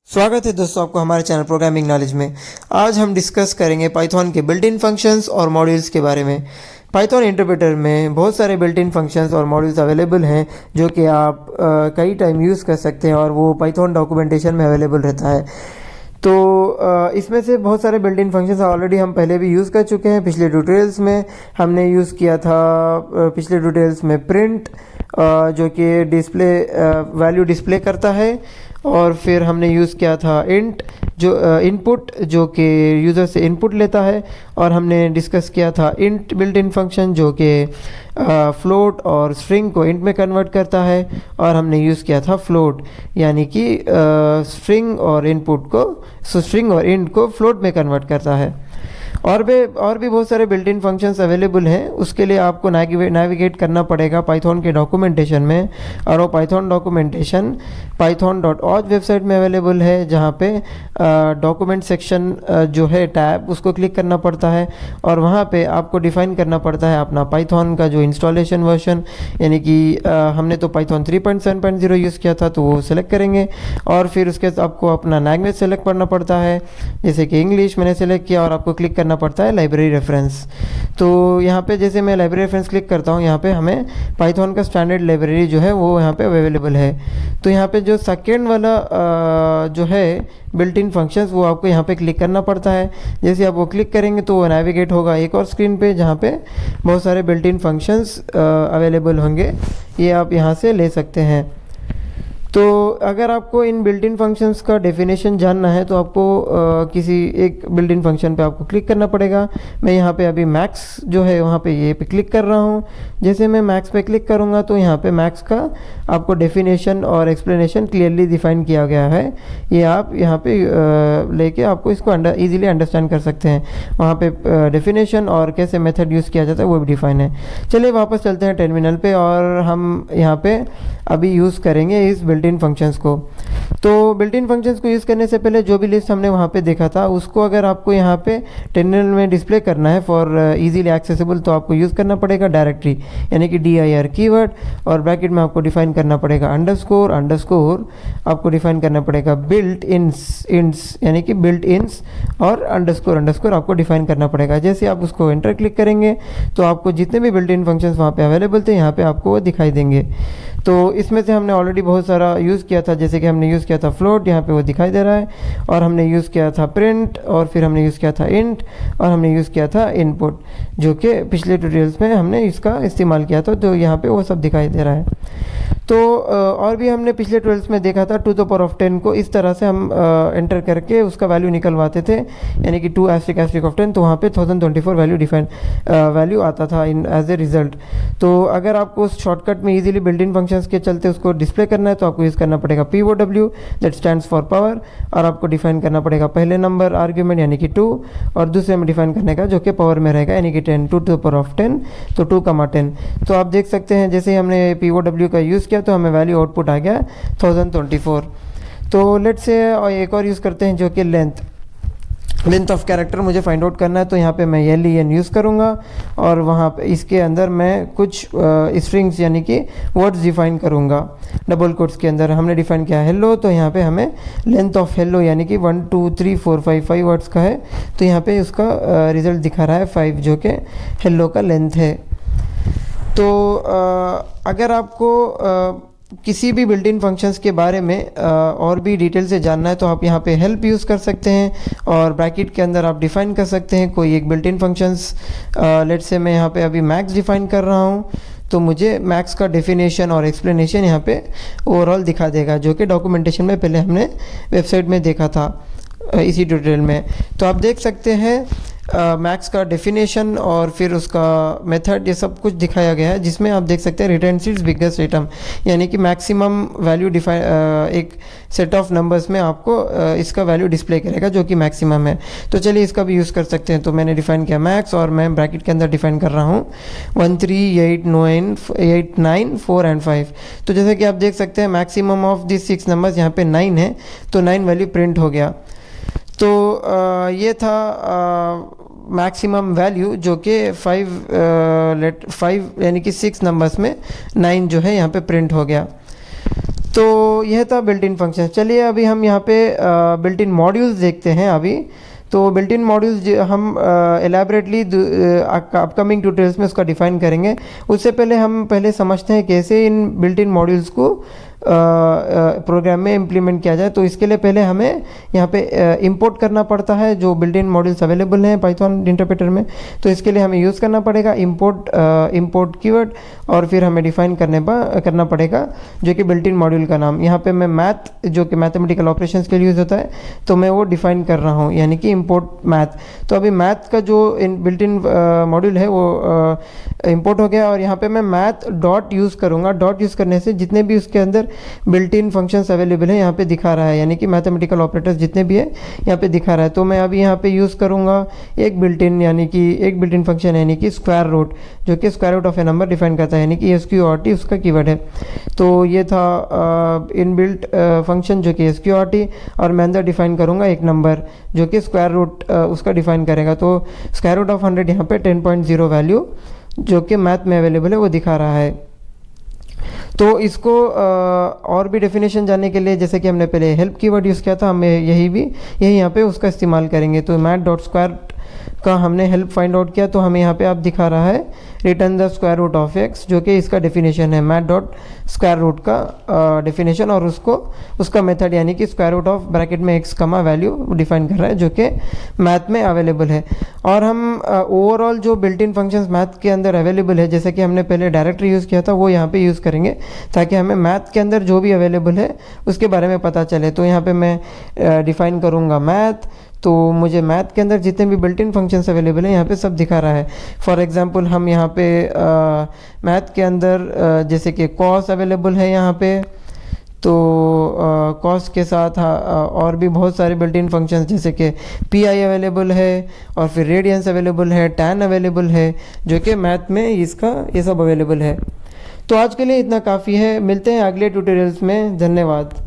स्वागत है दोस्तों आपको हमारे चैनल प्रोग्रामिंग नॉलेज में। आज हम डिस्कस करेंगे पाइथन के बिल्ट इन फंक्शंस और मॉड्यूल्स के बारे में। पाइथन इंटरप्रेटर में बहुत सारे बिल्ट इन फंक्शंस और मॉड्यूल्स अवेलेबल हैं जो कि आप कई टाइम यूज़ कर सकते हैं और वो पाइथन डॉक्यूमेंटेशन में अवेलेबल रहता है। तो इसमें से बहुत सारे बिल्ट इन फंक्शंस ऑलरेडी हम पहले भी यूज़ कर चुके हैं। पिछले ट्यूटोरियल्स में हमने यूज़ किया था, पिछले ट्यूटोरियल्स में प्रिंट जो कि डिस्प्ले वैल्यू डिस्प्ले करता है, और फिर हमने यूज़ किया था इंट जो इनपुट जो कि यूज़र से इनपुट लेता है, और हमने डिस्कस किया था इंट बिल्ट इन फंक्शन जो कि फ्लोट और स्ट्रिंग को इंट में कन्वर्ट करता है, और हमने यूज़ किया था फ्लोट यानी कि स्ट्रिंग और इनपुट को स्ट्रिंग और इंट को फ्लोट में कन्वर्ट करता है। और भी बहुत सारे बिल्ट इन फंक्शंस अवेलेबल हैं। उसके लिए आपको नेविगेट करना पड़ेगा पाइथन के डॉक्यूमेंटेशन में, और वो पाइथन डॉक्यूमेंटेशन python.org वेबसाइट में अवेलेबल है, जहाँ पे डॉक्यूमेंट सेक्शन जो है टैब उसको क्लिक करना पड़ता है, और वहाँ पे आपको डिफ़ाइन करना पड़ता है अपना पाइथन का जो इंस्टॉलेशन वर्जन, यानी कि हमने तो पाइथन 3.7.0 यूज़ किया था, तो वो सेलेक्ट करेंगे, और फिर उसके बाद आपको अपना लैंग्वेज सेलेक्ट करना पड़ता है, जैसे कि इंग्लिश मैंने सेलेक्ट किया, और आपको क्लिक करना पड़ता है लाइब्रेरी रेफरेंस। तो यहाँ पे जैसे मैं लाइब्रेरी रेफरेंस क्लिक करता हूँ, यहाँ पे हमें पाइथन का स्टैंडर्ड लाइब्रेरी जो है वो यहाँ पे अवेलेबल है। तो यहाँ पे जो सेकेंड वाला जो है बिल्ट इन फंक्शंस वो आपको यहाँ पे क्लिक करना पड़ता है। जैसे आप वो क्लिक करेंगे तो वो नेविगेट होगा एक और स्क्रीन पे, जहाँ पे बहुत सारे बिल्ट इन फंक्शंस अवेलेबल होंगे, ये आप यहाँ से ले सकते हैं। तो अगर आपको इन बिल्ट इन फंक्शंस का डेफिनेशन जानना है तो आपको किसी एक बिल्ट इन फंक्शन पे आपको क्लिक करना पड़ेगा। मैं यहाँ पे अभी मैक्स जो है वहाँ पे ये पे क्लिक कर रहा हूँ। जैसे मैं मैक्स पे क्लिक करूँगा तो यहाँ पे मैक्स का आपको डेफिनेशन और एक्सप्लेनेशन क्लियरली डिफाइन किया गया है। ये आप यहाँ पे लेके आपको इसको ईजिली अंडरस्टैंड कर सकते हैं। वहाँ पे डेफिनेशन और कैसे मेथड यूज़ किया जाता है वो भी डिफाइन है। चलिए वापस चलते हैं टर्मिनल पे, और हम यहाँ पे अभी यूज़ करेंगे इस बिल्ट इन फंक्शंस को। तो बिल्ट इन फंक्शंस को यूज़ करने से पहले जो भी लिस्ट हमने वहाँ पे देखा था उसको अगर आपको यहाँ पे टर्मिनल में डिस्प्ले करना है फॉर इजीली एक्सेसिबल, तो आपको यूज़ करना पड़ेगा डायरेक्टरी यानी कि dir कीवर्ड, और ब्रैकेट में आपको डिफाइन करना पड़ेगा अंडरस्कोर आपको डिफाइन करना पड़ेगा बिल्ट इंस यानी कि बिल्ट इंस, और अंडरस्कोर आपको डिफाइन करना पड़ेगा। जैसे आप उसको एंटर क्लिक करेंगे तो आपको जितने भी बिल्ट इन फंक्शंस वहाँ पे अवेलेबल थे यहाँ पे आपको वो दिखाई देंगे। तो इसमें से हमने ऑलरेडी बहुत सारा यूज़ किया था, जैसे कि हमने यूज़ किया था फ्लोट, यहाँ पे वो दिखाई दे रहा है, और हमने यूज़ किया था प्रिंट, और फिर हमने यूज़ किया था इंट, और हमने यूज़ किया था इनपुट, जो कि पिछले ट्यूटोरियल्स में हमने इसका इस्तेमाल किया था। तो यहाँ पे वो सब दिखाई दे रहा है। तो और भी हमने पिछले ट्यूटोरियल्स में देखा था 2^10 को इस तरह से हम एंटर करके उसका वैल्यू निकलवाते थे, यानी कि 2*10, तो वहाँ पे 1024 वैल्यू आता था इन एज ए रिज़ल्ट। तो अगर आपको उस शॉर्टकट में इजीली बिल्ट इन फंक्शंस के चलते उसको डिस्प्ले करना है तो आपको यूज़ करना पड़ेगा POW, that stands for power, और आपको डिफाइन करना पड़ेगा पहले नंबर आर्ग्यूमेंट यानी कि 2, और दूसरे में डिफाइन करने का जो कि पावर में रहेगा यानी कि 10, 2^10, तो 2,10। तो आप देख सकते हैं जैसे ही हमने POW का यूज़ किया तो हमें वैल्यू आउटपुट आ गया 1024। तो लेट्स से एक और यूज़ करते हैं जो कि लेंथ ऑफ कैरेक्टर मुझे फाइंड आउट करना है। तो यहाँ पे मैं LEN यूज़ करूँगा, और वहाँ पे इसके अंदर मैं कुछ स्ट्रिंग्स यानी कि वर्ड्स डिफाइन करूँगा। डबल कोट्स के अंदर हमने डिफाइन किया हेलो, तो यहाँ पे हमें लेंथ ऑफ हेलो यानी कि 1 2 3 4 5 वर्ड्स का है, तो यहाँ पे उसका रिज़ल्ट दिखा रहा है 5, जो कि हेलो का लेंथ है। तो अगर आपको किसी भी बिल्ट इन फंक्शंस के बारे में और भी डिटेल से जानना है तो आप यहाँ पे हेल्प यूज़ कर सकते हैं, और ब्रैकेट के अंदर आप डिफ़ाइन कर सकते हैं कोई एक built in functions. Let's say मैं यहाँ पे अभी मैक्स डिफ़ाइन कर रहा हूँ, तो मुझे मैक्स का डेफिनेशन और एक्सप्लेनेशन यहाँ पे ओवरऑल दिखा देगा, जो कि डॉक्यूमेंटेशन में पहले हमने वेबसाइट में देखा था इसी ट्यूटोरियल में। तो आप देख सकते हैं मैक्स का डेफिनेशन और फिर उसका मेथड, ये सब कुछ दिखाया गया है, जिसमें आप देख सकते हैं रिटर्न सीड्स बिगेस्ट आइटम यानी कि मैक्सिमम वैल्यू एक सेट ऑफ नंबर्स में आपको इसका वैल्यू डिस्प्ले करेगा जो कि मैक्सिमम है। तो चलिए इसका भी यूज़ कर सकते हैं। तो मैंने डिफाइन किया मैक्स, और मैं ब्रैकेट के अंदर डिफाइन कर रहा हूँ 1 3 8 9 4 एंड 5। तो जैसे कि आप देख सकते हैं मैक्सिमम ऑफ दिस 6 नंबर्स यहाँ पे 9 है, तो 9 वैल्यू प्रिंट हो गया। तो ये था मैक्सिमम वैल्यू जो कि 5 यानी कि 6 नंबर्स में 9 जो है यहाँ पे प्रिंट हो गया। तो यह था बिल्ट इन फंक्शन। चलिए अभी हम यहाँ पे बिल्ट इन मॉड्यूल्स देखते हैं अभी। तो बिल्ट इन मॉड्यूल्स हम एलैबोरेटली अपकमिंग ट्यूटोरियल्स में उसका डिफाइन करेंगे। उससे पहले हम समझते हैं कैसे इन बिल्ट इन मॉड्यूल्स को प्रोग्राम में इम्प्लीमेंट किया जाए। तो इसके लिए पहले हमें यहाँ पे इंपोर्ट करना पड़ता है जो बिल्ट इन मॉड्यूल्स अवेलेबल हैं पाइथन इंटरप्रेटर में। तो इसके लिए हमें यूज़ करना पड़ेगा इंपोर्ट कीवर्ड, और फिर हमें डिफाइन करना पड़ेगा जो कि बिल्ट इन मॉड्यूल का नाम। यहाँ पे मैं मैथ जो कि मैथमेटिकल ऑपरेशंस के लिए यूज़ होता है तो मैं वो डिफाइन कर रहा हूँ, यानी कि इंपोर्ट मैथ। तो अभी मैथ का जो बिल्ट इन मॉड्यूल है वो इंपोर्ट हो गया, और यहाँ पे मैं मैथ डॉट यूज़ करूँगा। डॉट यूज़ करने से जितने भी उसके अंदर बिल्ट इन फंक्शंस अवेलेबल है यहाँ पे दिखा रहा है, यानी कि मैथमेटिकल ऑपरेटर्स जितने भी है यहाँ पे दिखा रहा है। तो मैं अभी यहाँ पे यूज़ करूँगा एक बिल्ट इन फंक्शन यानी कि स्क्वायर रूट, जो कि square root of a number define करता है, यानी कि SQRT उसका कीवर्ड है। तो ये था इन बिल्ट फंक्शन जो कि SQRT, और मैं अंदर डिफाइन करूँगा एक नंबर जो कि स्क्वायर रूट उसका डिफाइन करेगा। तो स्क्वायर रूट ऑफ 100 यहाँ पे 10.0 वैल्यू जो कि मैथ में अवेलेबल है वो दिखा रहा है। तो इसको और भी डेफिनेशन जानने के लिए, जैसे कि हमने पहले हेल्प कीवर्ड यूज़ किया था, हमें यही यहाँ पे उसका इस्तेमाल करेंगे। तो मैथ डॉट स्क्वायर का हमने हेल्प फाइंड आउट किया, तो हमें यहाँ पे आप दिखा रहा है return the square root of x, जो कि इसका डेफिनेशन है मैथ डॉट स्क्वायर रूट का डेफिनेशन, और उसका मेथड यानी कि स्क्वायर रूट ऑफ ब्रैकेट में एक्स कमा वैल्यू डिफाइन कर रहा है जो कि मैथ में अवेलेबल है। और हम ओवरऑल जो बिल्ट इन फंक्शंस मैथ के अंदर अवेलेबल है, जैसे कि हमने पहले डायरेक्टरी यूज़ किया था, वो यहाँ पे यूज़ करेंगे ताकि हमें मैथ के अंदर जो भी अवेलेबल है उसके बारे में पता चले। तो यहाँ पे मैं डिफाइन करूँगा मैथ, तो मुझे मैथ के अंदर जितने भी बिल्ट इन फंक्शंस अवेलेबल हैं यहाँ पे सब दिखा रहा है। फॉर एग्जांपल हम यहाँ पे मैथ के अंदर जैसे कि कॉस अवेलेबल है यहाँ पे, तो कॉस के साथ और भी बहुत सारे बिल्ट इन फंक्शंस जैसे कि PI अवेलेबल है, और फिर रेडियंस अवेलेबल है, टैन अवेलेबल है, जो कि मैथ में ये सब अवेलेबल है। तो आज के लिए इतना काफ़ी है, मिलते हैं अगले ट्यूटोरियल्स में। धन्यवाद।